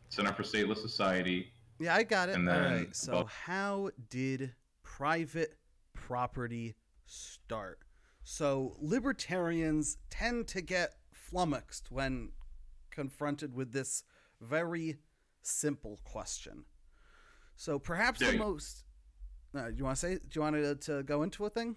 Center for Stateless Society, Yeah, I got it. and All right. then So, above. how did private property start? So, libertarians tend to get flummoxed when confronted with this very simple question. So, perhaps the There you most. You want to say? Do you want to go into a thing?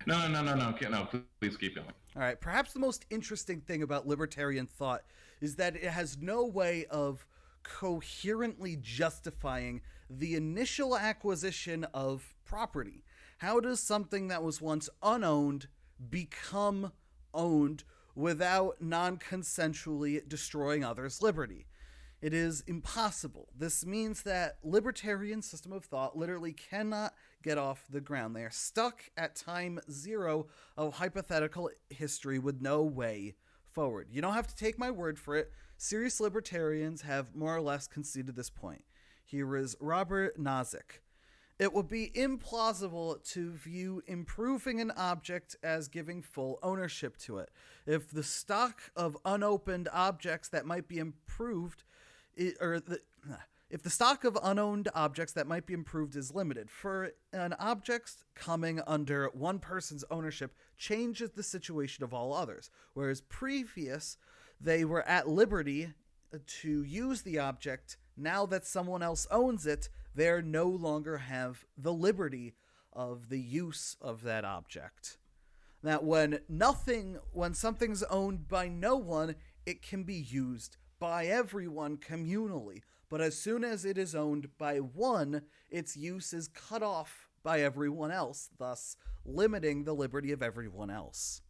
No. Please keep going. All right. Perhaps the most interesting thing about libertarian thought is that it has no way of coherently justifying the initial acquisition of property. How does something that was once unowned become owned without non consensually destroying others' liberty? It is impossible. This means that libertarian system of thought literally cannot get off the ground. They are stuck at time zero of hypothetical history with no way forward. You don't have to take my word for it. Serious libertarians have more or less conceded this point. Here is Robert Nozick. It would be implausible to view improving an object as giving full ownership to it. If the stock of unopened objects that might be improved or the if the stock of unowned objects that might be improved is limited, for an object coming under one person's ownership changes the situation of all others, whereas previous they were at liberty to use the object. Now that someone else owns it, they no longer have the liberty of the use of that object. That when something's owned by no one, it can be used by everyone communally. But as soon as it is owned by one, its use is cut off by everyone else, thus limiting the liberty of everyone else.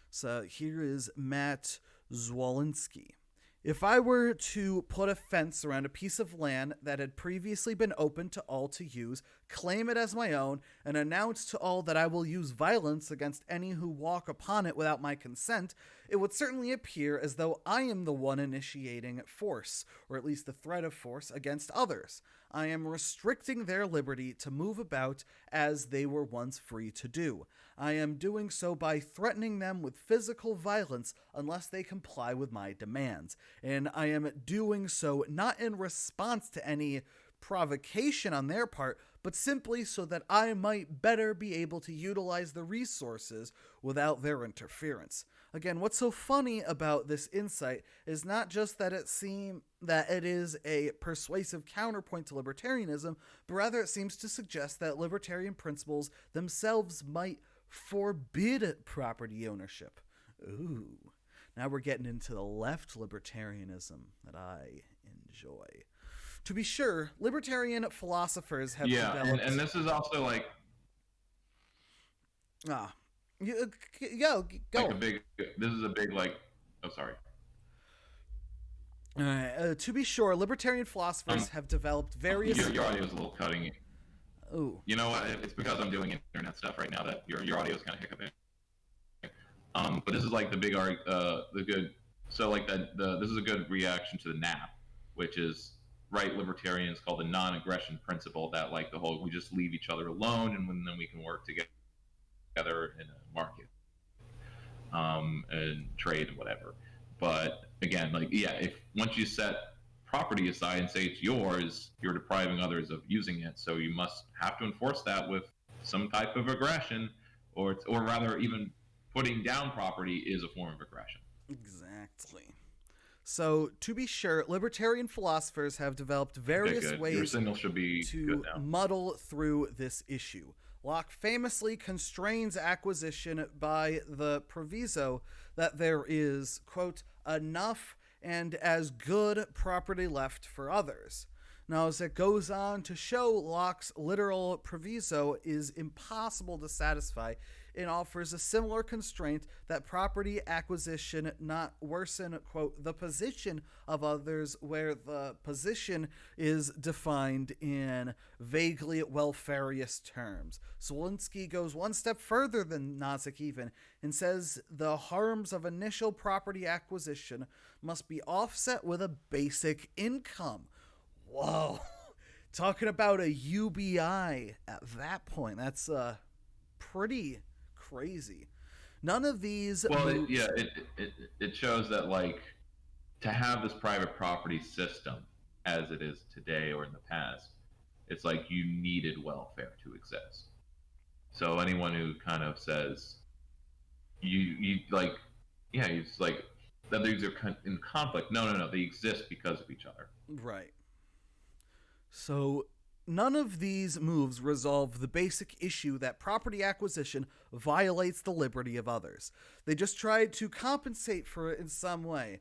So here is Matt Zwolinski. If I were to put a fence around a piece of land that had previously been open to all to use, claim it as my own, and announce to all that I will use violence against any who walk upon it without my consent, it would certainly appear as though I am the one initiating force, or at least the threat of force, against others. I am restricting their liberty to move about as they were once free to do. I am doing so by threatening them with physical violence unless they comply with my demands. And I am doing so not in response to any provocation on their part, but simply so that I might better be able to utilize the resources without their interference. Again, what's so funny about this insight is not just that it is a persuasive counterpoint to libertarianism, but rather it seems to suggest that libertarian principles themselves might forbid property ownership. Ooh. Now we're getting into the left libertarianism that I enjoy. To be sure, libertarian philosophers have Yeah, developed. and this is also Ah, you, go, like go. a big. This is a big like. Oh, sorry. To be sure, libertarian philosophers Um, have developed various. your audio is a little cutting. Ooh, You know what? It's because I'm doing internet stuff right now that your audio is kind of hiccuping. But this is like the big the good. So like that this is a good reaction to the NAP, which is right libertarians call the non-aggression principle that like the whole we just leave each other alone and then we can work together in a market and trade and whatever. But again, like yeah, if once you set property aside and say it's yours, you're depriving others of using it. So you must have to enforce that with some type of aggression, or rather, even putting down property is a form of aggression. exactly. So, to be sure, libertarian philosophers have developed Okay, various good. Your ways signal should be good to now. muddle through this issue. Locke famously constrains acquisition by the proviso that there is, quote, enough and as good property left for others. Now, as it goes on to show, Locke's literal proviso is impossible to satisfy and offers a similar constraint that property acquisition not worsen, quote, the position of others, where the position is defined in vaguely welfarious terms. Zwolinski goes one step further than Nozick even and says the harms of initial property acquisition must be offset with a basic income. Whoa. Talking about a UBI at that point. That's pretty crazy. None of these Well, moves. it shows that like to have this private property system, as it is today or in the past. It's like you needed welfare to exist. So anyone who kind of says you like, yeah, it's like that these are in conflict. No, no, no. They exist because of each other. Right. So none of these moves resolve the basic issue that property acquisition violates the liberty of others. They just try to compensate for it in some way.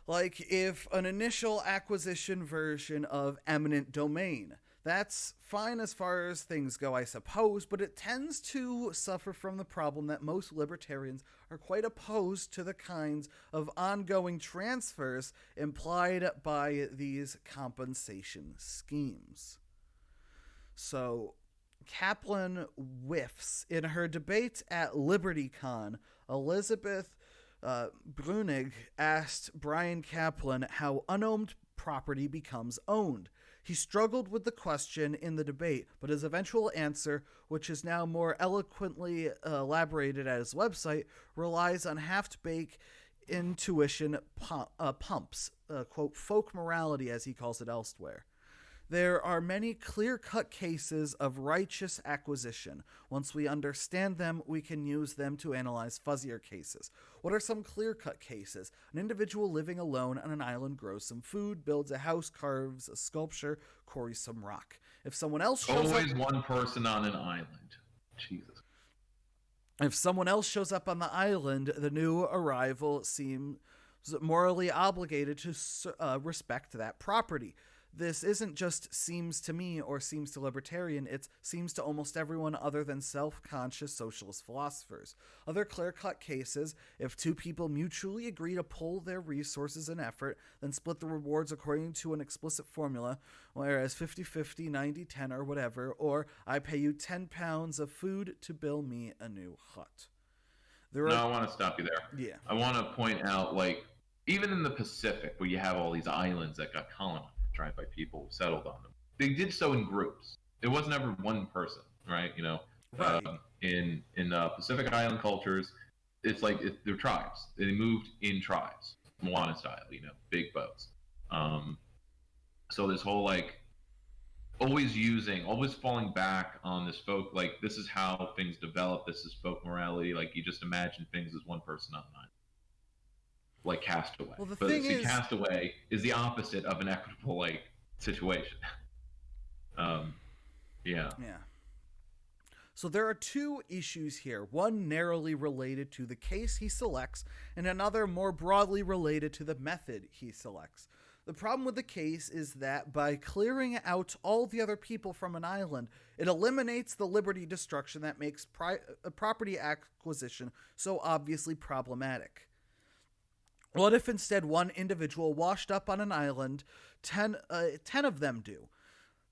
Like if an initial acquisition version of eminent domain. That's fine as far as things go, I suppose, but it tends to suffer from the problem that most libertarians are quite opposed to the kinds of ongoing transfers implied by these compensation schemes. So, Kaplan whiffs. In her debate at LibertyCon, Elizabeth Brunig asked Brian Kaplan how unowned property becomes owned. He struggled with the question in the debate, but his eventual answer, which is now more eloquently elaborated at his website, relies on half-baked intuition pumps, quote, folk morality, as he calls it elsewhere. There are many clear-cut cases of righteous acquisition. Once we understand them, we can use them to analyze fuzzier cases. What are some clear-cut cases? An individual living alone on an island grows some food, builds a house, carves a sculpture, quarries some rock. If someone else shows Always up, one person on an island. Jesus. if someone else shows up on the island, the new arrival seems morally obligated to respect that property. This isn't just seems to me or seems to libertarian, it seems to almost everyone other than self-conscious socialist philosophers. Other clear-cut cases, if two people mutually agree to pool their resources and effort, then split the rewards according to an explicit formula, whereas 50-50, 90-10 or whatever, or I pay you £10 of food to build me a new hut. I want to stop you there. Yeah. I want to point out, like, even in the Pacific, where you have all these islands that got colonized, right, by people who settled on them, they did so in groups. It wasn't ever one person, right? Right. In Pacific Island cultures, it's like they're tribes. They moved in tribes, Moana style, big boats. So this whole like always falling back on this folk, like this is how things develop. This is folk morality. Like you just imagine things as one person on an island. Like Castaway. Well, the But thing see, is, Castaway is the opposite of an equitable like situation. um, yeah. yeah. So there are two issues here, one narrowly related to the case he selects, and another more broadly related to the method he selects. The problem with the case is that by clearing out all the other people from an island, it eliminates the liberty destruction that makes property acquisition so obviously problematic. What if instead one individual washed up on an island, 10 of them do?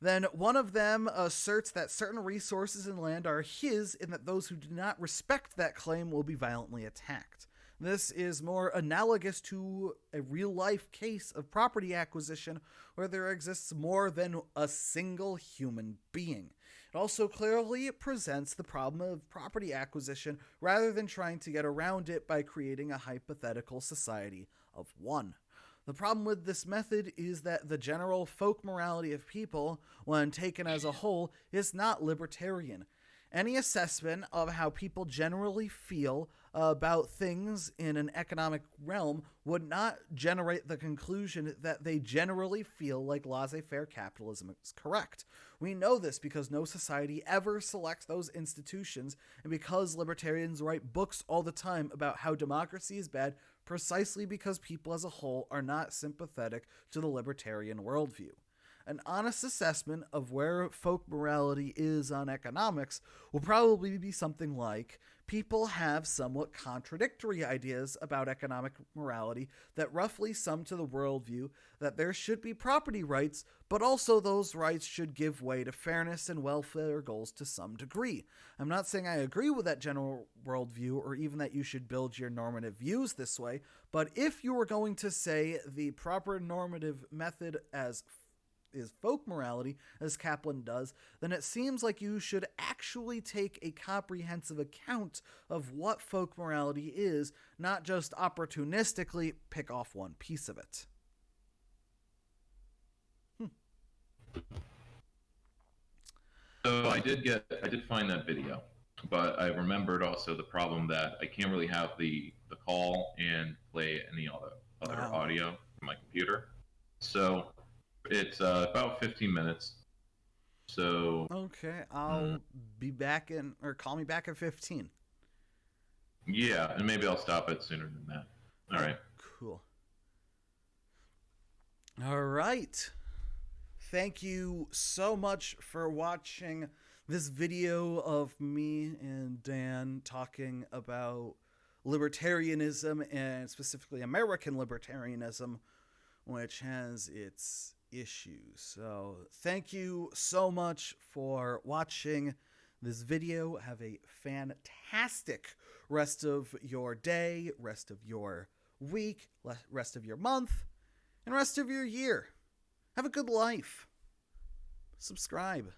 Then one of them asserts that certain resources and land are his and that those who do not respect that claim will be violently attacked. This is more analogous to a real-life case of property acquisition where there exists more than a single human being. It also clearly presents the problem of property acquisition rather than trying to get around it by creating a hypothetical society of one. The problem with this method is that the general folk morality of people, when taken as a whole, is not libertarian. Any assessment of how people generally feel about things in an economic realm would not generate the conclusion that they generally feel like laissez-faire capitalism is correct. We know this because no society ever selects those institutions, and because libertarians write books all the time about how democracy is bad precisely because people as a whole are not sympathetic to the libertarian worldview. An honest assessment of where folk morality is on economics will probably be something like people have somewhat contradictory ideas about economic morality that roughly sum to the worldview that there should be property rights, but also those rights should give way to fairness and welfare goals to some degree. I'm not saying I agree with that general worldview or even that you should build your normative views this way, but if you were going to say the proper normative method is folk morality, as Kaplan does, then it seems like you should actually take a comprehensive account of what folk morality is, not just opportunistically pick off one piece of it. I did find that video, but I remembered also the problem that I can't really have the call and play any other Oh, audio from my computer. So it's about 15 minutes. So okay. mm, I'll be back in, or call me back at 15. yeah, and maybe I'll stop it sooner than that. All Oh, right. cool. All right. Thank you so much for watching this video of me and Dan talking about libertarianism and specifically American libertarianism, which has its issues. So, thank you so much for watching this video. Have a fantastic rest of your day, rest of your week, rest of your month, and rest of your year. Have a good life. Subscribe.